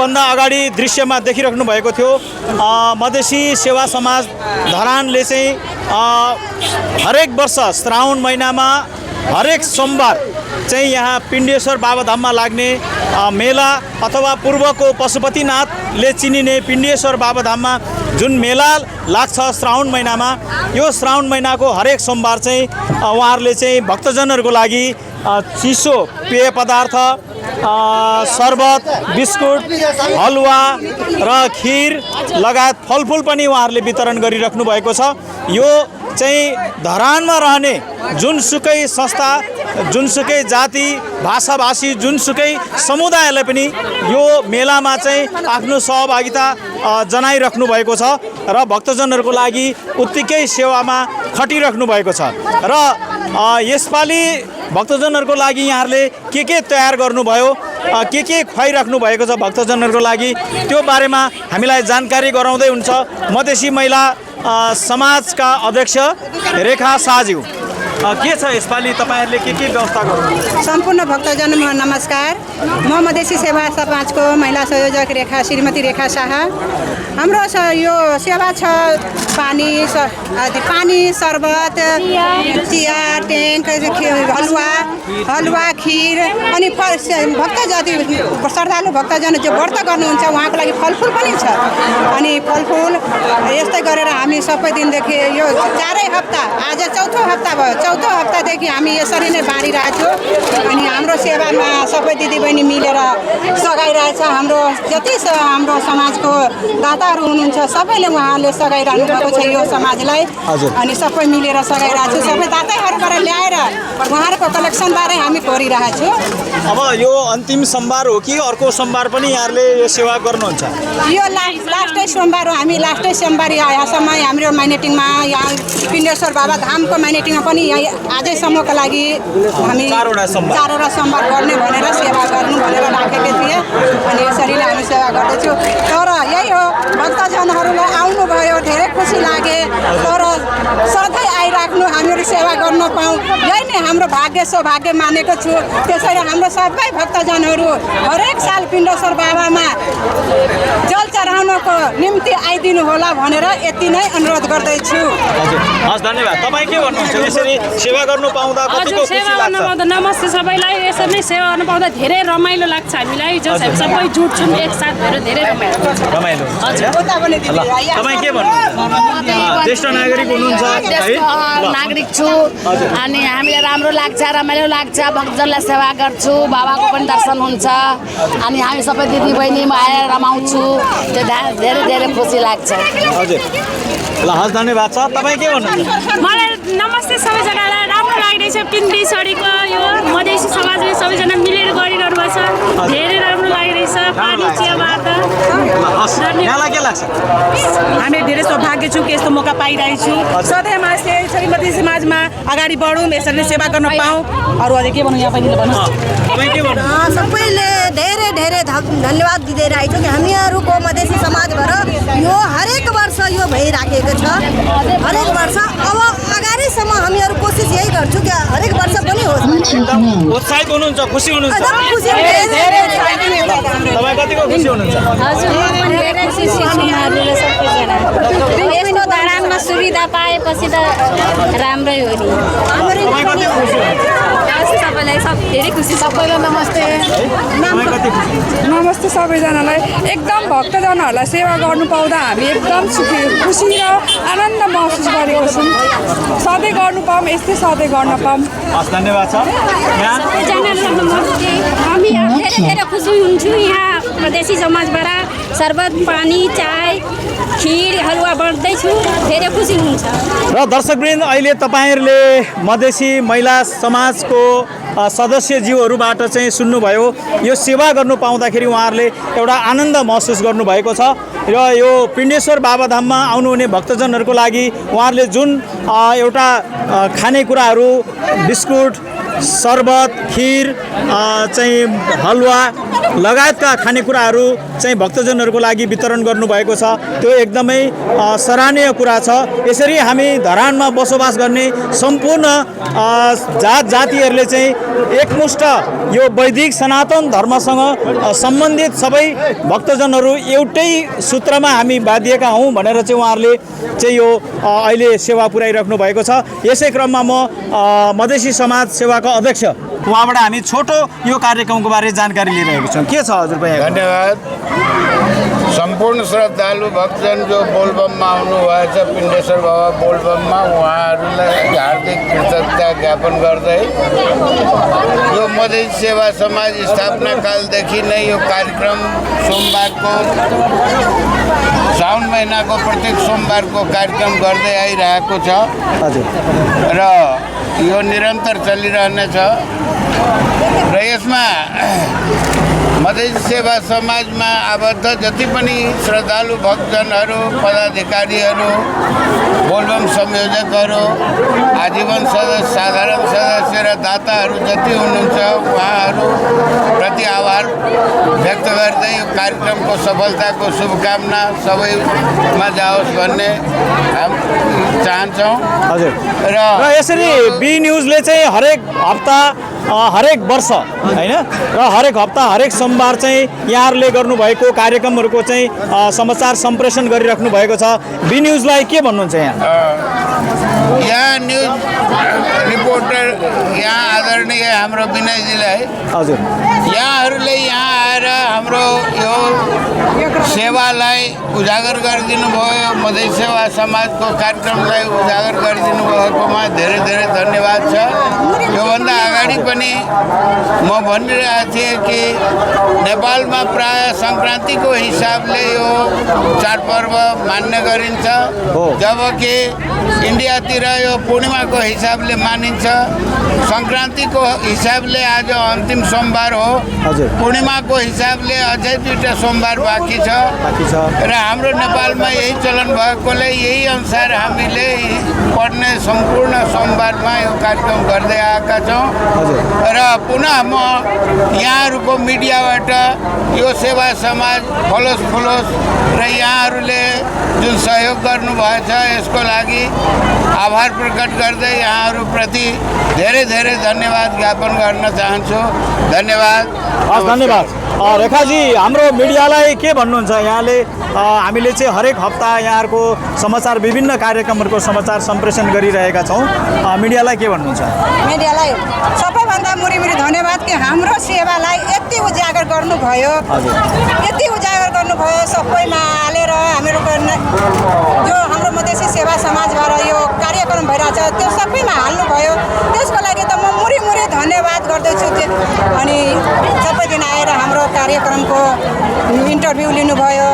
केहीभन्दा अगाडि दृश्यमा देखिराख्नु भएको थियो मधेसी सेवा समाज धरानले चाहिँ हरेक वर्ष श्रावण महिनामा हरेक सोमबार चाहिँ यहाँ पिण्डेश्वर बाबाधाममा लाग्ने मेला अथवा पूर्वको पशुपतिनाथले चिनिने पिण्डेश्वर बाबाधाममा जुन मेला लाग्छ श्रावण महिनामा, यो श्रावण महिनाको हरेक सोमबार चाहिँ उहाँहरूले चाहिँ भक्तजनहरूको लागि चिसो पेय पदार्थ, शरबत, बिस्कुट, हलुवा र खिर लगायत फलफुल पनि उहाँहरूले वितरण गरिराख्नु भएको छ। यो चाहिँ धरानमा रहने जुनसुकै संस्था, जुनसुकै जाति, भाषाभाषी, जुनसुकै समुदायलाई पनि यो मेलामा चाहिँ आफ्नो सहभागिता जनाइराख्नु भएको छ र भक्तजनहरूको लागि उत्तिकै सेवामा खटिराख्नु भएको छ। र यसपालि भक्तजनहरूको लागि यहाँहरूले के तयार गर्नुभयो, के खुवाइराख्नु भएको छ भक्तजनहरूको लागि, त्यो बारेमा हामीलाई जानकारी गराउँदै हुन्छ मधेसी महिला समाजका अध्यक्ष रेखा शाहज्यू। के छ यसपालि तपाईँहरूले के व्यवस्था गर्नु? सम्पूर्ण भक्तजन नमस्कार। म मधेसी सेवा समाजको महिला संयोजक श्रीमती रेखा शाह। हाम्रो यो सेवा छ पानी, शरबत, चिया, ट्याङ्क, हलुवा, खिर अनि भक्त जति श्रद्धालु भक्तजन जो व्रत गर्नुहुन्छ उहाँको लागि फलफुल पनि छ। अनि फलफुल यस्तै गरेर हामी सबै दिनदेखि यो 4 हप्ता, आज चौथो हप्ता भयो, चौथो हप्तादेखि हामी यसरी नै बाँडिरहेको छौँ। अनि हाम्रो सेवामा सबै दिदीबहिनी मिलेर सघाइरहेछ। हाम्रो जति हाम्रो समाजको दाताहरू हुनुहुन्छ सबैले उहाँले सघाइरहनु भएको छ यो समाजलाई। अनि सबै मिलेर सघाइरहेको छु। सबै दाताहरूबाट ल्याएर उहाँहरूको कलेक्सनबारे हामी गरिरहेको छौँ। अब यो अन्तिम सोमबार हो कि अर्को सोमबार पनि यहाँहरूले यो सेवा गर्नुहुन्छ? यो लास्टै सोमबार हो। हामी लास्टै सोमबार यहाँसम्म हाम्रो माइनेटिङमा, यहाँ पिण्डेश्वर बाबा धामको माइनेटिङमा पनि आजैसम्मको लागि हामी 4वटा सोमबार गर्ने भनेर सेवा गर्नु भनेर राखेको थिएँ। अनि यसरी नै हामी सेवा गर्दैछौँ। तर यही हो, भक्तजनहरूलाई आउनुभयो, धेरै खुसी लागे। तर सधैँ आइराख्नु, हामीहरू सेवा गर्न पाऊँ, यही नै हाम्रो भाग्य सौभाग्य मानेको छु। त्यसैले हाम्रो सबै भक्तजनहरू हरेक साल पिण्डेश्वर बाबामा जल चढाउनको निम्ति आइदिनु होला भनेर यति नै अनुरोध गर्दैछु। हस्, धन्यवाद। तपाईँ के भन्नुहुन्छ यसरी सेवा गर्नु पाउँदा? कतिको खुसी लाग्छ? नमस्ते सबैलाई। यसरी नै सेवा गर्नु पाउँदा धेरै रमाइलो लाग्छ हामीलाई। जो सबै जुट्छौँ एकसाथ भएर धेरै रमाइलो हुन्छ। तपाईँ के भन्नुहुन्छ? ज्येष्ठ नागरिक हुनुहुन्छ है? नागरिक छु अनि हामीलाई राम्रो लाग्छ, रमाइलो लाग्छ। भक्तजनलाई सेवा गर्छु, बाबाको पनि दर्शन हुन्छ। अनि हामी सबै दिदीबहिनी आएर रमाउँछु, त्यो धेरै धेरै खुसी लाग्छ। हजुर, ल हस्, धन्यवाद छ। तपाईँ के भन्नुहुन्छ? मलाई नमस्ते सबैजनालाई। राम्रो लागिरहेछ पिण्डेश्वरीको यो मधेसी समाजले सबैजना मिलेर गरिरहनु भएको छ। धेरै राम्रो लागिरहेछ। पानी, चिया, भात। यहाँलाई के लाग्छ? हामी धेरै सौभाग्य छौँ कि यस्तो मौका पाइरहेको छु। सधैँ यसरी मधेसी समाजमा अगाडि बढौँ, यसरी सेवा गर्न पाऊँ। अरू अझै के भन्नु यहाँ पनि भन्नुहोस्। सबैले धेरै धेरै धन्यवाद दिँदै रहेको छु कि हामीहरूको मधेसी समाजबाट यो हरेक वर्ष यो भइराखेको छ। हरेक वर्ष अब अगाडिसम्म हामीहरू कोसिस यही गर्छौँ कि हरेक वर्ष पनि होस्। उत्साहित हुनुहुन्छ? खुसी हुनुहुन्छ? एकदम खुसी। तपाईँ कतिको खुसी हुनुहुन्छ? हजुर, म पनि धेरै खुसी छु। सबैजना यस्तो धरानमा सुविधा पाएपछि त राम्रै हो नि। तपाईँ कति खुसी हुनुहुन्छ? सबैलाई धेरै खुसी। सबैलाई नमस्ते। तपाईँ कति खुसी? नमस्ते सबैजनालाई। एकदम भक्तजनहरूलाई सेवा गर्नु पाउँदा हामी एकदम खुसी र आनन्द महसुस गरेको छौँ। सधैँ गर्नु पाऊँ, यस्तै सधैँ गर्न पाऊँ। हस्, धन्यवाद छ। हामी धेरै धेरै खुसी हुन्छौँ। यहाँ मधेसी समाजबाट शरबत, पानी, चाय, खिर, हलुवा बाँड्दैछु। धेरै खुसी हुन्छ। र दर्शकवृन्द, अहिले तपाईँहरूले मधेसी महिला समाजको सदस्यज्यूहरूबाट चाहिँ सुन्नुभयो। यो सेवा गर्नु पाउँदाखेरि उहाँहरूले एउटा आनन्द महसुस गर्नुभएको छ। र यो पिण्डेश्वर बाबाधाममा आउनुहुने भक्तजनहरूको लागि उहाँहरूले जुन एउटा खानेकुराहरू, बिस्कुट, शरबत, खिर, चाहिँ हलुवा लगायतका खानेकुराहरू चाहिँ भक्तजनहरूको लागि वितरण गर्नुभएको छ। त्यो एकदमै सराहनीय कुरा छ। यसरी हामी धरानमा बसोबास गर्ने सम्पूर्ण जात जातिहरूले चाहिँ एकमुष्ट यो वैदिक सनातन धर्मसँग सम्बन्धित सबै भक्तजनहरू एउटै सूत्रमा हामी बाँधिएका हौँ भनेर चाहिँ उहाँहरूले चाहिँ यो अहिले सेवा पुर्याइराख्नु भएको छ। यसै क्रममा म मधेसी समाज सेवाको अध्यक्ष उहाँबाट हामी छोटो यो कार्यक्रमको बारे जानकारी लिइरहेको छौँ। के छ हजुर भाइ? धन्यवाद। सम्पूर्ण श्रद्धालु भक्तजन जो बोलबममा आउनुभएछ पिण्डेश्वर बाबा बोलबममा, उहाँहरूलाई हार्दिक कृतज्ञता ज्ञापन गर्दै यो मधेसी सेवा समाज स्थापना कालदेखि नै यो कार्यक्रम सोमबारको साउन महिनाको प्रत्येक सोमबारको कार्यक्रम गर्दै आइरहेको छ र यो निरन्तर चलिरहनेछ र यसमा मधेसी सेवा समाजमा आबद्ध जति पनि श्रद्धालु भक्तजनहरू, पदाधिकारीहरू, बोलबम संयोजकहरू, आजीवन सदस्य, साधारण सदस्य र दाताहरू जति हुनुहुन्छ उहाँहरूप्रति आभार व्यक्त गर्दै यो कार्यक्रमको सफलताको शुभकामना सबैमा जाओस् भन्ने चाहन्छौँ। हजुर र यसरी बी न्युजले चाहिँ हरेक हप्ता हरेक वर्ष होइन र हरेक हप्ता हरेक सोमबार चाहिँ यहाँहरूले गर्नुभएको कार्यक्रमहरूको चाहिँ समाचार सम्प्रेषण गरिराख्नु भएको छ। बी न्युजलाई के भन्नुहुन्छ यहाँ न्युज रिपोर्टर यहाँ आदरणीय हाम्रो विनयजीलाई हजुर यहाँहरूले यहाँ आएर हाम्रो यो सेवालाई उजागर गरिदिनु भयो, मधेसी सेवा समाजको कार्यक्रमलाई उजागर गरिदिनु भएकोमा धेरै धेरै धन्यवाद छ। योभन्दा अगाडि पनि म भनिरहेको थिएँ कि नेपालमा प्राय सङ्क्रान्तिको हिसाबले यो चाडपर्व मान्ने गरिन्छ, जबकि इन्डियातिर यो पूर्णिमाको हिसाबले मानिन्छ। सङ्क्रान्तिको हिसाबले आज अन्तिम सोमबार हो, पूर्णिमाको हिसाबले अझै 2टा सोमबार बाँकी छ र हाम्रो नेपालमा यही चलन भएकोले यही अनुसार हामीले पर्ने सम्पूर्ण सोमबारमा यो कार्यक्रम गर्दै आएका छौँ र पुनः म यहाँहरूको मिडियाबाट यो सेवा समाज फलोस् फुलोस् र यहाँहरूले जुन सहयोग गर्नुभएछ यसको लागि आभार प्रकट गर्दै यहाँहरूप्रति धेरै धेरै धन्यवाद ज्ञापन गर्न चाहन्छु। धन्यवाद। धन्यवाद। रेखाजी, हाम्रो मिडियालाई के भन्नुहुन्छ? यहाँले हामीले चाहिँ हरेक हप्ता यहाँहरूको समाचार विभिन्न कार्यक्रमहरूको समाचार सम्प्रेषण गरिरहेका छौँ। मिडियालाई के भन्नुहुन्छ? मिडियालाई सबैभन्दा मुरी धन्यवाद कि हाम्रो सेवालाई यति उजागर गर्नुभयो, यति उजागर गर्नुभयो, सबैमा हालेर हाम्रो जो हाम्रो मधेसी सेवा समाजबाट यो कार्यक्रम भइरहेछ त्यो सबैमा हाल्नुभयो। त्यसको लागि त म मुरी धन्यवाद गर्दछु। अनि सबैजना आएर हाम्रो कार्यक्रमको इन्टरभ्यू लिनुभयो,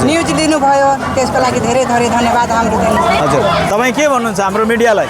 न्युज लिनुभयो, त्यसको लागि धेरै धेरै धन्यवाद हाम्रो दिन। हजुर, तपाईँ के भन्नुहुन्छ हाम्रो मिडियालाई?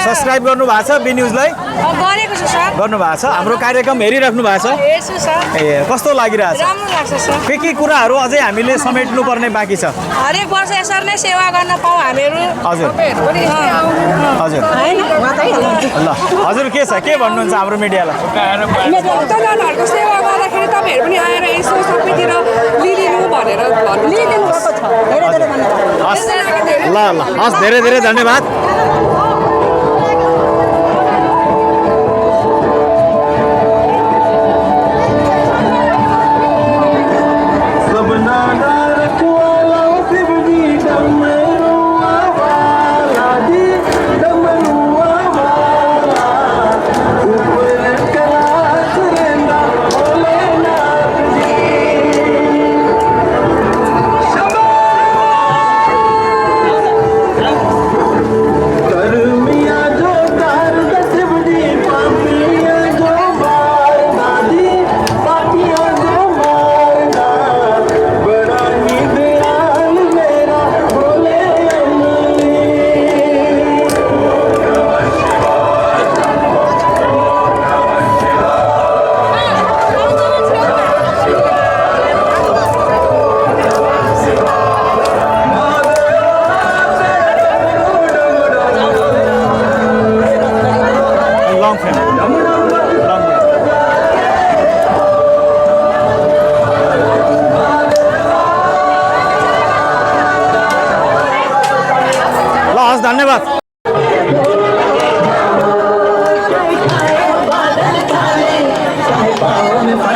सब्सक्राइब गर्नु भएको छ बी न्युजलाई? गरेको छु सर। गर्नु भएको छ? हाम्रो कार्यक्रम हेरिराख्नु भएको छ? हेर्छु सर। ए, कस्तो लागिरहेछ? राम्रो लाग्छ सर। के कुराहरू अझै हामीले समेट्नु पर्ने बाँकी छ? हरेक वर्ष यसरी नै सेवा गर्न पाऊँ हामीहरू। हजुर हजुर ल हजुर के छ, के भन्नुहुन्छ हाम्रो मिडियालाई? भक्तजनहरूको सेवा गर्दाखेरि तपाईँहरू पनि आएर यसो सबैतिर लिदिनु भनेर लिइदिनु भएको छ। धेरै धेरै धन्यवाद। हस् ल ल हस्, धेरै धेरै धन्यवाद।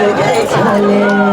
गर्दैछले